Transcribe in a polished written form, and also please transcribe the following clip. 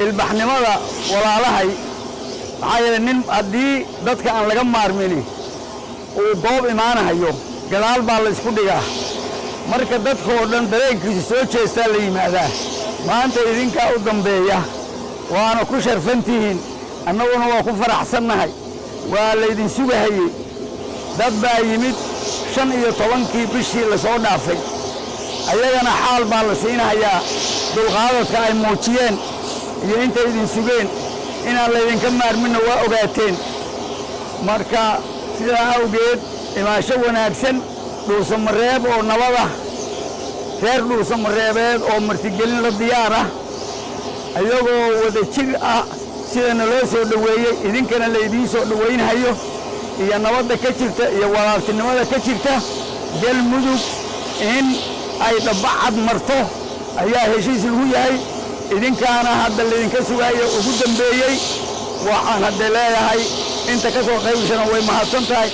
البحنمada walaalahay waxay nin adii dadka aan laga maarmini oo goob imaanayo gadaal baa la isku dhigaa marka dadka oo dhan dareenkiisa soo jeestaa la yimaadaa maanta idinka u dambeeya waana ku sharfantihiin annaguna waa ku faraxsannahay waa la idin sugahayay dad baa yimid 15 bishii la soo dhaafay ayagana xaal baa la siinayaa dulqaadadka ay muujiyeen iyo inta idin sugeen inaan la idinka maarmino waa ogaateen marka sidaa awgeed imaasho wanaagsan dhuusamareeb oo nabada reer dhuusamareebeed oo martigelin la diyaar ah ayagoo wada jir ah sidana loo soo dhaweeyay idinkana la idin soo dhaweynhayo iyo nabadda ka jirta iyo walaaltinimada ka jirta galmudug in ay dhabacad marto ayaa heshiis lagu yahay idinkaana hadda la idinka sugayo ugu dambeeyay waxaan hadda leeyahay inta ka soo qaybgashan way mahadsantahay